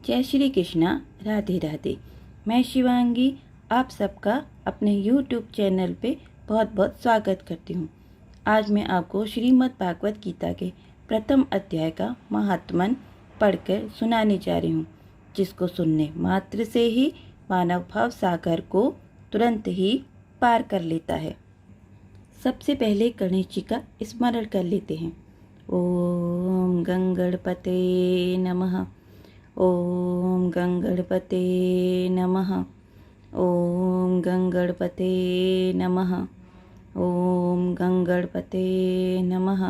जय श्री कृष्णा। राधे राधे। मैं शिवांगी आप सबका अपने YouTube चैनल पे बहुत बहुत स्वागत करती हूँ। आज मैं आपको श्रीमद् भागवत गीता के प्रथम अध्याय का महात्मन पढ़कर सुनाने जा रही हूँ, जिसको सुनने मात्र से ही मानव भाव सागर को तुरंत ही पार कर लेता है। सबसे पहले गणेश जी का स्मरण कर लेते हैं। ओम गंगणपते नमः। ओम गंगणपते नमः। ओम गंगणपते नमः। ओम गंगणपते नमः।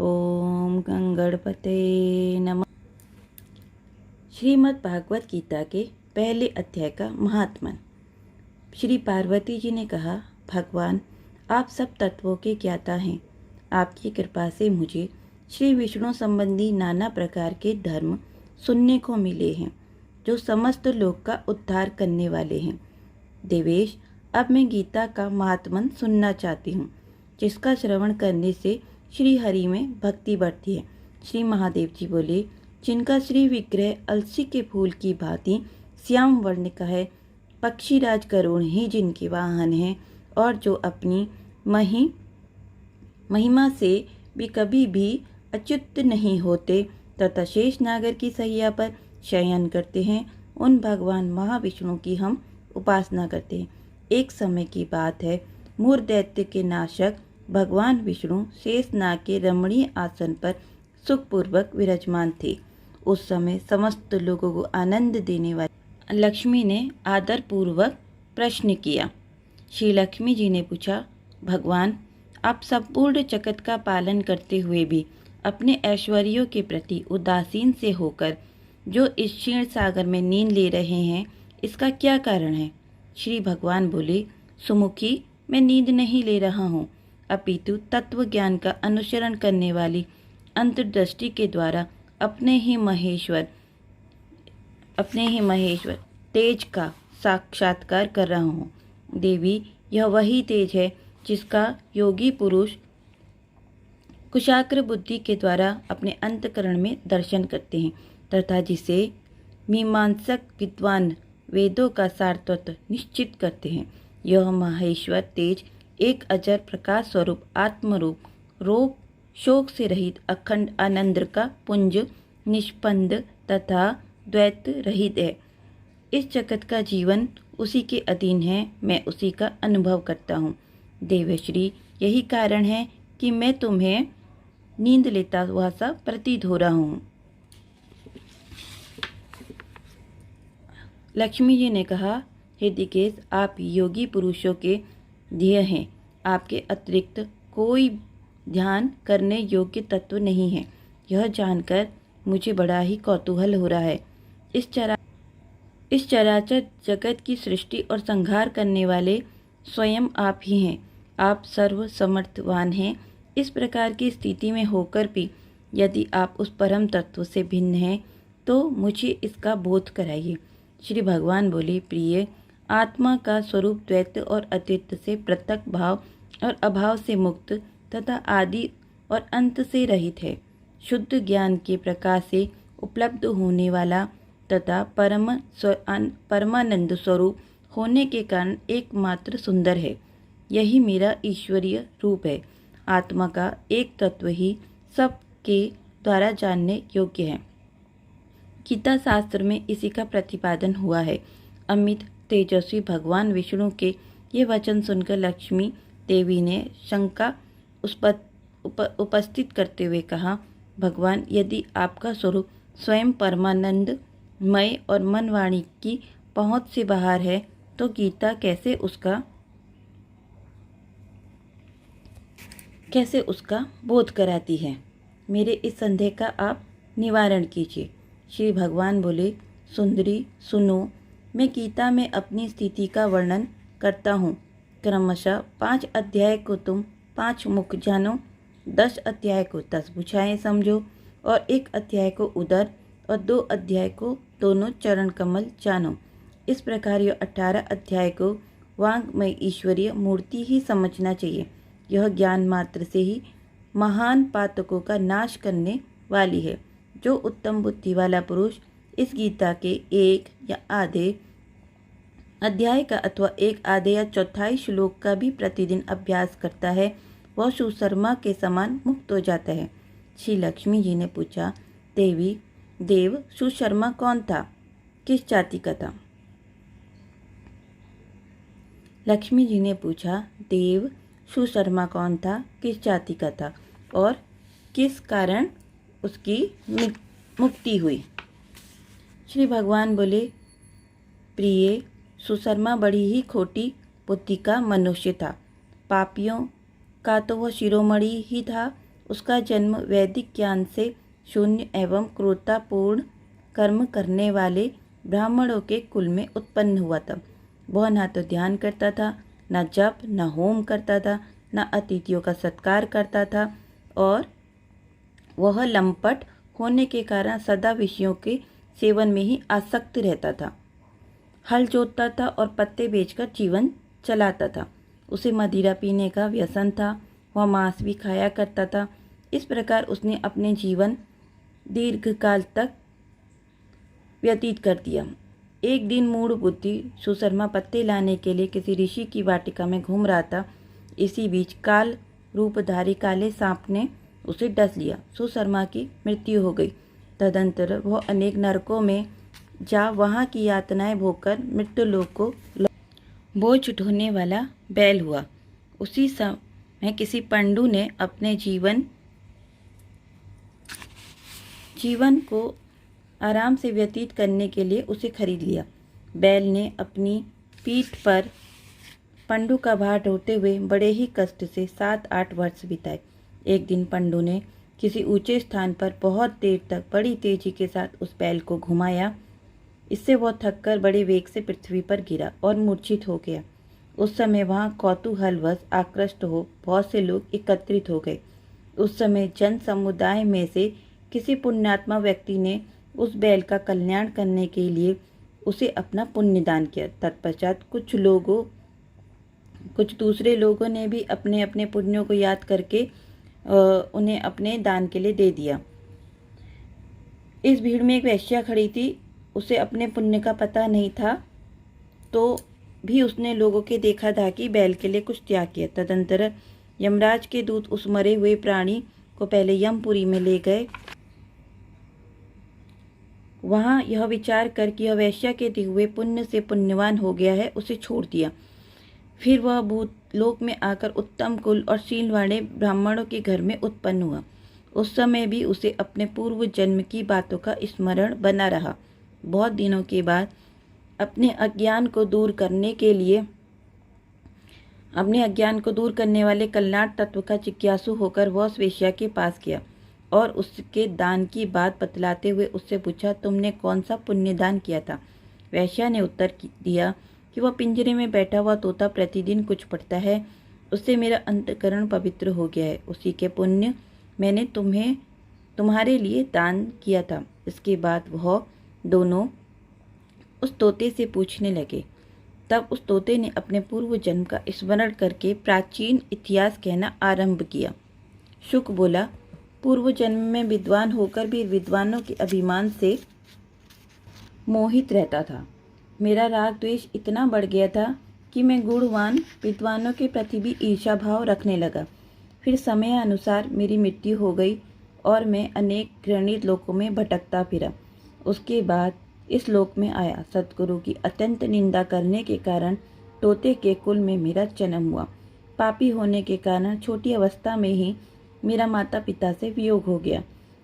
ओम गंगणपते नमः। श्रीमद् भागवत गीता के पहले अध्याय का महात्मन। श्री पार्वती जी ने कहा, भगवान आप सब तत्वों के ज्ञाता हैं। आपकी कृपा से मुझे श्री विष्णु संबंधी नाना प्रकार के धर्म सुनने को मिले हैं, जो समस्त लोक का उद्धार करने वाले हैं। देवेश, अब मैं गीता का महात्मन सुनना चाहती हूँ, जिसका श्रवण करने से श्री हरि में भक्ति बढ़ती है। श्री महादेव जी बोले, जिनका श्री विग्रह अलसी के फूल की भांति श्याम वर्ण का है, पक्षीराज गरुड़ ही जिनके वाहन हैं, और जो अपनी महिमा से भी कभी भी अच्युत नहीं होते तथा शेष नागर की सैया पर शयन करते हैं, उन भगवान महाविष्णु की हम उपासना करते हैं। एक समय की बात है, मूर दैत्य के नाशक भगवान विष्णु शेषनाग के रमणीय आसन पर सुखपूर्वक विराजमान थे। उस समय समस्त लोगों को आनंद देने वाली लक्ष्मी ने आदर पूर्वक प्रश्न किया। श्री लक्ष्मी जी ने पूछा, भगवान आप संपूर्ण जगत का पालन करते हुए भी अपने ऐश्वर्यों के प्रति उदासीन से होकर जो इस क्षीण सागर में नींद ले रहे हैं, इसका क्या कारण है? श्री भगवान बोले, सुमुखी, मैं नींद नहीं ले रहा हूँ, अपितु तत्व ज्ञान का अनुसरण करने वाली अंतर्दृष्टि के द्वारा अपने ही महेश्वर तेज का साक्षात्कार कर रहा हूँ। देवी, यह वही तेज है जिसका योगी पुरुष कुशाग्र बुद्धि के द्वारा अपने अंतकरण में दर्शन करते हैं, तथा जिसे मीमांसक विद्वान वेदों का सारतत्व निश्चित करते हैं। यह महेश्वर तेज एक अजर प्रकाश स्वरूप आत्मरूप, रोग शोक से रहित अखंड आनंद का पुंज, निष्पंद तथा द्वैत रहित है। इस जगत का जीवन उसी के अधीन है, मैं उसी का अनुभव करता हूँ। देवश्री, यही कारण है कि मैं तुम्हें नींद लेता हुआ सा प्रतीत हो रहा हूँ। लक्ष्मी जी ने कहा, हे दिकेश, आप योगी पुरुषों के ध्येय हैं। आपके अतिरिक्त कोई ध्यान करने योग्य तत्व नहीं है। यह जानकर मुझे बड़ा ही कौतूहल हो रहा है। इस चराचर जगत की सृष्टि और संहार करने वाले स्वयं आप ही हैं। आप सर्व समर्थवान हैं। इस प्रकार की स्थिति में होकर भी यदि आप उस परम तत्व से भिन्न हैं, तो मुझे इसका बोध कराइए। श्री भगवान बोले, प्रिय, आत्मा का स्वरूप द्वैत और अद्वैत से पृथक भाव और अभाव से मुक्त तथा आदि और अंत से रहित है। शुद्ध ज्ञान के प्रकाश से उपलब्ध होने वाला तथा परमानंद स्वरूप होने के कारण एकमात्र सुंदर है। यही मेरा ईश्वरीय रूप है। आत्मा का एक तत्व ही सबके द्वारा जानने योग्य है। गीता शास्त्र में इसी का प्रतिपादन हुआ है। अमित तेजस्वी भगवान विष्णु के ये वचन सुनकर लक्ष्मी देवी ने शंका उपस्थित करते हुए कहा, भगवान, यदि आपका स्वरूप स्वयं परमानंदमय और मन वाणी की पहुँच से बाहर है, तो गीता कैसे उसका बोध कराती है? मेरे इस संदेह का आप निवारण कीजिए। श्री भगवान बोले, सुंदरी सुनो, मैं गीता में अपनी स्थिति का वर्णन करता हूँ। क्रमशः 5 अध्याय को तुम 5 मुख जानो, 10 अध्याय को 10 भुजाएं समझो, और 1 अध्याय को उदर और 2 अध्याय को दोनों चरण कमल जानो। इस प्रकार यह 18 अध्याय को वांग्मय ईश्वरीय मूर्ति ही समझना चाहिए। यह ज्ञान मात्र से ही महान पातकों का नाश करने वाली है। जो उत्तम बुद्धि वाला पुरुष इस गीता के एक या आधे अध्याय का अथवा एक आधे या चौथाई श्लोक का भी प्रतिदिन अभ्यास करता है, वह सुशर्मा के समान मुक्त हो जाता है। श्री लक्ष्मी जी ने पूछा, देव सुशर्मा कौन था, किस जाति का था? लक्ष्मी जी ने पूछा, देव सुशर्मा कौन था, किस जाति का था और किस कारण उसकी मुक्ति हुई? श्री भगवान बोले, प्रिय, सुशर्मा बड़ी ही खोटी बुद्धि का मनुष्य था। पापियों का तो वह शिरोमणि ही था। उसका जन्म वैदिक ज्ञान से शून्य एवं क्रूरतापूर्ण कर्म करने वाले ब्राह्मणों के कुल में उत्पन्न हुआ था। वह न तो ध्यान करता था, न जप, न होम करता था, न अतिथियों का सत्कार करता था और वह लंपट होने के कारण सदा विषयों के सेवन में ही आसक्त रहता था। हल जोतता था और पत्ते बेचकर जीवन चलाता था। उसे मदिरा पीने का व्यसन था। वह मांस भी खाया करता था। इस प्रकार उसने अपने जीवन दीर्घकाल तक व्यतीत कर दिया। एक दिन मूढ़ बुद्धि सुशर्मा पत्ते लाने के लिए किसी ऋषि की वाटिका में घूम रहा था। इसी बीच काल रूपधारी काले सांप ने उसे डस लिया। सुशर्मा की मृत्यु हो गई। तदंतर वह अनेक नरकों में जा वहाँ की यातनाएं भोगकर मृत्युलोक को बोझ उठाने वाला बैल हुआ। उसी समय किसी पंडु ने अपने जीवन को आराम से व्यतीत करने के लिए उसे खरीद लिया। बैल ने अपनी पीठ पर पंडु का भार ढोते हुए बड़े ही कष्ट से 7-8 वर्ष बिताए। एक दिन पंडु ने किसी ऊंचे स्थान पर बहुत देर तक बड़ी तेजी के साथ उस बैल को घुमाया। इससे वह थककर बड़े वेग से पृथ्वी पर गिरा और मूर्छित हो गया। उस समय वहाँ कौतूहलवश आकृष्ट हो बहुत से लोग एकत्रित हो गए। उस समय जन समुदाय में से किसी पुण्यात्मा व्यक्ति ने उस बैल का कल्याण करने के लिए उसे अपना पुण्य दान किया। तत्पश्चात कुछ दूसरे लोगों ने भी अपने अपने पुण्यों को याद करके उन्हें अपने दान के लिए दे दिया। इस भीड़ में एक वेश्या खड़ी थी। उसे अपने पुण्य का पता नहीं था, तो भी उसने लोगों के देखा धाकी बैल के लिए कुछ त्याग किया। तदंतर यमराज के दूत उस मरे हुए प्राणी को पहले यमपुरी में ले गए। वहाँ यह विचार कर कि यह वेश्या के दिए हुए पुण्य से पुण्यवान हो गया है, उसे छोड़ दिया। फिर वह भूतलोक में आकर उत्तम कुल और शील वाले ब्राह्मणों के घर में उत्पन्न हुआ। उस समय भी उसे अपने पूर्व जन्म की बातों का स्मरण बना रहा। बहुत दिनों के बाद अपने अज्ञान को दूर करने वाले कल्याण तत्व का जिज्ञासु होकर वह उस वेश्या के पास गया और उसके दान की बात बतलाते हुए उससे पूछा, तुमने कौन सा पुण्य दान किया था? वेश्या ने उत्तर दिया कि वह पिंजरे में बैठा हुआ तोता प्रतिदिन कुछ पढ़ता है, उससे मेरा अंतकरण पवित्र हो गया है। उसी के पुण्य मैंने तुम्हारे लिए दान किया था। इसके बाद वह दोनों उस तोते से पूछने लगे। तब उस तोते ने अपने पूर्व जन्म का स्मरण करके प्राचीन इतिहास कहना आरंभ किया। शुक बोला, पूर्व जन्म में विद्वान होकर भी विद्वानों के अभिमान से मोहित रहता था। मेरा राग द्वेष इतना बढ़ गया था कि मैं गुणवान विद्वानों के प्रति भी ईर्ष्या भाव रखने लगा। फिर समय अनुसार मेरी मृत्यु हो गई और मैं अनेक घृणित लोकों में भटकता फिरा। उसके बाद इस लोक में आया। सतगुरु की अत्यंत निंदा करने के कारण तोते के कुल में मेरा जन्म हुआ। पापी होने के कारण छोटी अवस्था में ही मेरा माता पिता से वियोग हो गया।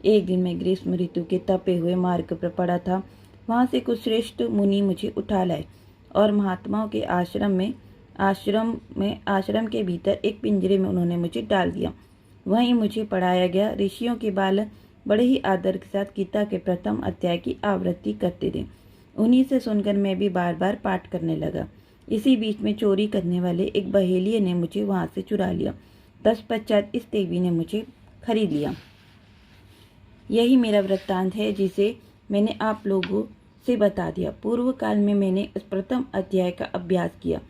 एक दिन मैं ग्रीष्म ऋतु के तपे हुए मार्ग पर पड़ा था। वहाँ से कुछ श्रेष्ठ मुनि मुझे उठा लाए और महात्माओं के आश्रम के भीतर एक पिंजरे में उन्होंने मुझे डाल दिया। वहीं मुझे पढ़ाया गया। ऋषियों के बालक बड़े ही आदर के साथ गीता के प्रथम अध्याय की आवृत्ति करते थे। उन्हीं से सुनकर मैं भी बार बार पाठ करने लगा। इसी बीच में चोरी करने वाले एक बहेलिये ने मुझे वहाँ से चुरा लिया। तत्पश्चात इस देवी ने मुझे खरीद लिया। यही मेरा वृत्तांत है जिसे मैंने आप लोगों से बता दिया। पूर्व काल में मैंने इस प्रथम अध्याय का अभ्यास किया,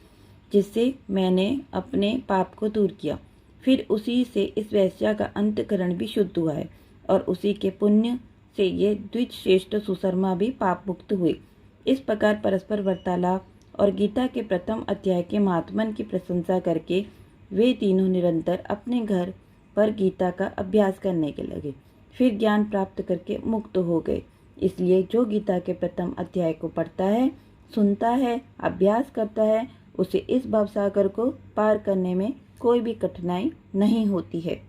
जिससे मैंने अपने पाप को दूर किया। फिर उसी से इस वेश्या का अंतकरण भी शुद्ध हुआ है और उसी के पुण्य से ये द्विजश्रेष्ठ सुशर्मा भी पाप मुक्त हुए। इस प्रकार परस्पर वार्तालाप और गीता के प्रथम अध्याय के महात्मन की प्रशंसा करके वे तीनों निरंतर अपने घर पर गीता का अभ्यास करने के लगे। फिर ज्ञान प्राप्त करके मुक्त हो गए। इसलिए जो गीता के प्रथम अध्याय को पढ़ता है, सुनता है, अभ्यास करता है, उसे इस भवसागर को पार करने में कोई भी कठिनाई नहीं होती है।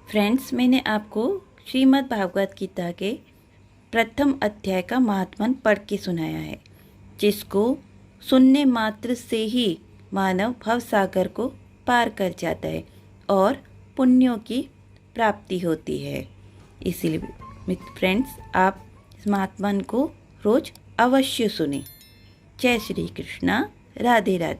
फ्रेंड्स, मैंने आपको श्रीमद् भागवत गीता के प्रथम अध्याय का महात्मन पढ़ के सुनाया है, जिसको सुनने मात्र से ही मानव भवसागर को पार कर जाता है और पुण्यों की प्राप्ति होती है। इसीलिए फ्रेंड्स, आप इस महात्मन को रोज अवश्य सुनें। जय श्री कृष्णा। राधे राधे।